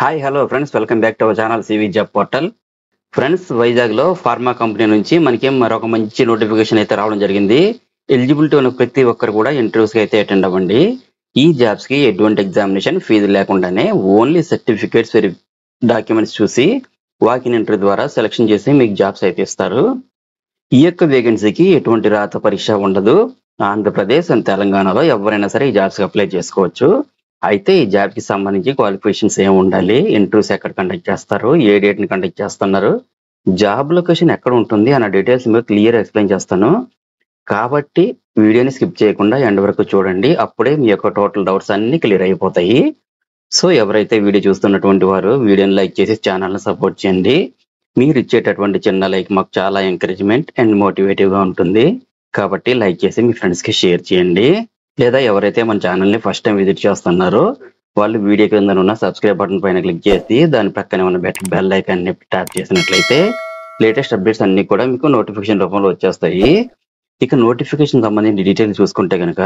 Hi hello friends, welcome back to our channel CV job portal. Friends, వైజాగ్లో pharma company నుంచి మనకి మరొక మంచి నోటిఫికేషన్ అయితే రావడం జరిగింది. ఎలిజిబిలిటీ ఉన్న ప్రతి ఒక్కరు కూడా ఇంటర్వ్యూస్కి అయితే అటెండ్ అవ్వండి. ఈ జాబ్స్కి ఎటువంటి ఎగ్జామినేషన్ ఫీజు లేకుండానే ఓన్లీ సర్టిఫికేట్స్ డాక్యుమెంట్స్ చూసి వాకిన్ ఇంటర్వ్యూ ద్వారా సెలెక్షన్ చేసి మీకు జాబ్స్ అయితే ఇస్తారు. ఈ యొక్క వేకెన్సీకి ఎటువంటి రాత పరీక్ష ఉండదు. ఆంధ్రప్రదేశ్ అండ్ తెలంగాణలో ఎవరైనా సరే ఈ జాబ్స్కి అప్లై చేసుకోవచ్చు. అయితే ఈ జాబ్ కి సంబంధించి క్వాలిఫికేషన్స్ ఏమి ఉండాలి, ఇంటర్వ్యూస్ ఎక్కడ కండక్ట్ చేస్తారు, ఏ డేట్ ని కండక్ట్ చేస్తున్నారు, జాబ్ లొకేషన్ ఎక్కడ ఉంటుంది అన్న డీటెయిల్స్ మీకు క్లియర్ ఎక్స్ప్లెయిన్ చేస్తాను. కాబట్టి వీడియోని స్కిప్ చేయకుండా ఎండ్ వరకు చూడండి. అప్పుడే మీ యొక్క టోటల్ డౌట్స్ అన్ని క్లియర్ అయిపోతాయి. సో ఎవరైతే వీడియో చూస్తున్నటువంటి వారు వీడియోని లైక్ చేసి ఛానల్ని సపోర్ట్ చేయండి. మీరు ఇచ్చేటటువంటి చిన్న లైక్ మాకు చాలా ఎంకరేజ్మెంట్ అండ్ మోటివేటివ్ గా ఉంటుంది. కాబట్టి లైక్ చేసి మీ ఫ్రెండ్స్ కి షేర్ చేయండి. లేదా ఎవరైతే మన ఛానల్ని ఫస్ట్ టైం విజిట్ చేస్తున్నారో వాళ్ళు వీడియో కింద ఉన్న సబ్స్క్రైబ్ బటన్ పైన క్లిక్ చేసి దాని పక్కనే ఉన్న బెల్ ఐకాన్ ని ట్యాప్ చేసినట్లయితే లేటెస్ట్ అప్డేట్స్ అన్ని కూడా మీకు నోటిఫికేషన్ రూపంలో వచ్చేస్తాయి. ఇక నోటిఫికేషన్ సంబంధించిన డీటెయిల్స్ చూసుకుంటే కనుక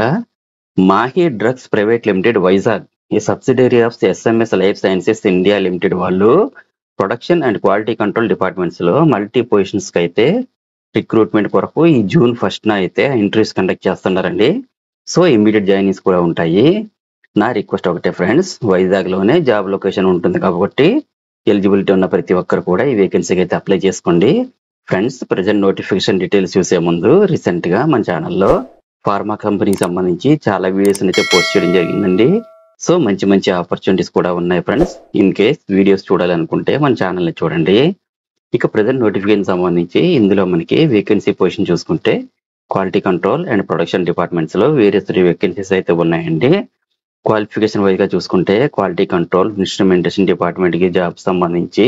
Mahi drugs private limited Vizag, ఈ subsidiary of SMS life sciences India limited వాళ్ళు production and quality control departments లో మల్టీ పొజిషన్స్ కి అయితే రిక్రూట్మెంట్ కొరకు ఈ జూన్ 1న అయితే ఇంటర్వ్యూస్ కండక్ట్ చేస్తున్నారండి. సో ఇమ్మీడియట్ జాయినింగ్స్ కూడా ఉంటాయి. నా రిక్వెస్ట్ ఒకటే ఫ్రెండ్స్, వైజాగ్ లోనే జాబ్ లొకేషన్ ఉంటుంది కాబట్టి ఎలిజిబిలిటీ ఉన్న ప్రతి ఒక్కరు కూడా ఈ వేకెన్సీకి అయితే అప్లై చేసుకోండి. ఫ్రెండ్స్, ప్రజెంట్ నోటిఫికేషన్ డీటెయిల్స్ చూసే ముందు రీసెంట్ గా మన ఛానల్లో ఫార్మా కంపెనీకి సంబంధించి చాలా వీడియోస్ అయితే పోస్ట్ చేయడం జరిగిందండి. సో మంచి మంచి ఆపర్చునిటీస్ కూడా ఉన్నాయి ఫ్రెండ్స్. ఇన్ కేస్ వీడియోస్ చూడాలనుకుంటే మన ఛానల్ని చూడండి. ఇక ప్రజెంట్ నోటిఫికేషన్ సంబంధించి ఇందులో మనకి వేకెన్సీ పొజిషన్ చూసుకుంటే quality control and production departments లో వేరియస్ 3 వేకెన్సీస్ అయితే ఉన్నాయండి. క్వాలిఫికేషన్ వైజ్ గా చూసుకుంటే క్వాలిటీ కంట్రోల్ ఇన్స్ట్రుమెంటేషన్ డిపార్ట్మెంట్ కి జాబ్ సంబంధించి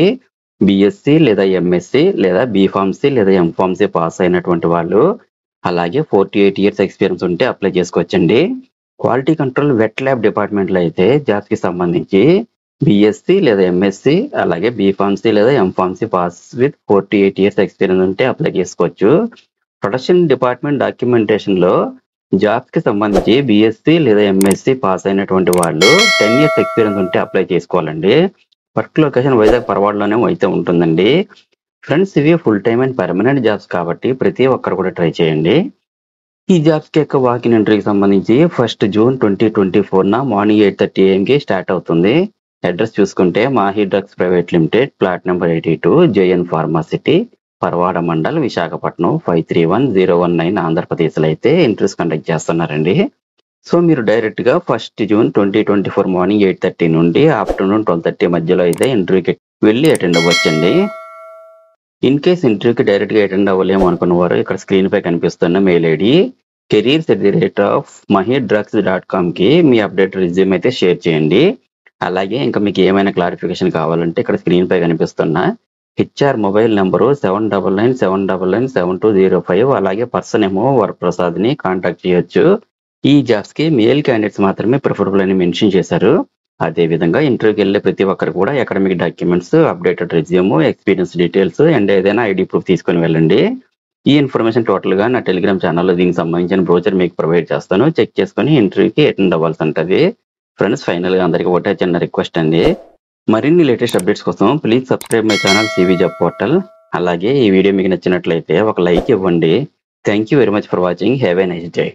బిఎస్సి లేదా ఎంఎస్సి లేదా బీఫార్మసీ లేదా ఎంఫార్మసీ పాస్ అయినటువంటి వాళ్ళు, అలాగే 48 years ఎక్స్పీరియన్స్ ఉంటే అప్లై చేసుకోవచ్చండి. Quality control wet lab department లో అయితే జాబ్స్ కి సంబంధించి బిఎస్సి లేదా ఎంఎస్సి అలాగే బీఫార్మసీ లేదా M pharmacy pass with 48 years experience ఉంటే అప్లై చేసుకోవచ్చు. ప్రొడక్షన్ డిపార్ట్మెంట్ డాక్యుమెంటేషన్ లో జాబ్స్ కి సంబంధించి బిఎస్సి లేదా ఎంఎస్సి పాస్ అయినటువంటి వాళ్ళు 10 years ఎక్స్పీరియన్స్ ఉంటే అప్లై చేసుకోవాలండి. వర్క్ లొకేషన్ వైజాగ్ పరవాడలోనే అయితే ఉంటుందండి. ఫ్రెండ్స్, ఇవి full time and permanent jobs కాబట్టి ప్రతి ఒక్కరు కూడా ట్రై చేయండి. ఈ జాబ్స్ కి యొక్క వాకిన్ ఎంట్రీకి సంబంధించి 1 June 2024 మార్నింగ్ 8:30 AM కి స్టార్ట్ అవుతుంది. అడ్రస్ చూసుకుంటే Mahi drugs private limited, plot number 82, JN pharma city, Paravada mandal, Visakhapatnam 531019 Andhra Pradesh లో అయితే ఇంటర్వ్యూస్ కండక్ట్ చేస్తున్నారండి. సో మీరు డైరెక్ట్ గా 1 June 2024 మార్నింగ్ 8:30 నుండి ఆఫ్టర్నూన్ 12:30 మధ్యలో అయితే ఇంటర్వ్యూకి వెళ్ళి అటెండ్ అవ్వచ్చండి. ఇన్ కేస్ ఇంటర్వ్యూకి డైరెక్ట్ గా అటెండ్ అవ్వలేము అనుకున్న వారు ఇక్కడ స్క్రీన్ పై కనిపిస్తున్న మెయిల్ ఐడి careers@mahidrugs.com కి మీ అప్డేట్ రెజ్యూమ్ అయితే షేర్ చేయండి. అలాగే ఇంకా మీకు ఏమైనా క్లారిఫికేషన్ కావాలంటే ఇక్కడ స్క్రీన్ పై కనిపిస్తున్న హెచ్ఆర్ మొబైల్ నెంబరు 7999792205, అలాగే పర్సన్ ఏమో వరప్రసాద్ ని కాంటాక్ట్ చేయొచ్చు. ఈ జాబ్స్ కి మేల్ క్యాండిడేట్స్ మాత్రమే ప్రిఫరబుల్ అని మెన్షన్ చేశారు. అదే విధంగా ఇంటర్వ్యూకి వెళ్ళే ప్రతి ఒక్కరు కూడా academic documents, updated resume, experience details and ఏదైనా ఐడి ప్రూఫ్ తీసుకొని వెళ్ళండి. ఈ ఇన్ఫర్మేషన్ టోటల్ గా నా టెలిగ్రామ్ ఛానల్లో దీనికి సంబంధించిన బ్రోచర్ మీకు ప్రొవైడ్ చేస్తాను. చెక్ చేసుకుని ఇంటర్వ్యూకి అటెండ్ అవ్వాల్సి ఉంటుంది. ఫ్రెండ్స్, ఫైనల్ గా అందరికీ ఒకటే చిన్న రిక్వెస్ట్ అండి, మరిన్ని లేటెస్ట్ అప్డేట్స్ కోసం please subscribe my channel CV job portal. అలాగే ఈ వీడియో మీకు నచ్చినట్లయితే ఒక లైక్ ఇవ్వండి. Thank you very much for watching. Have a nice day.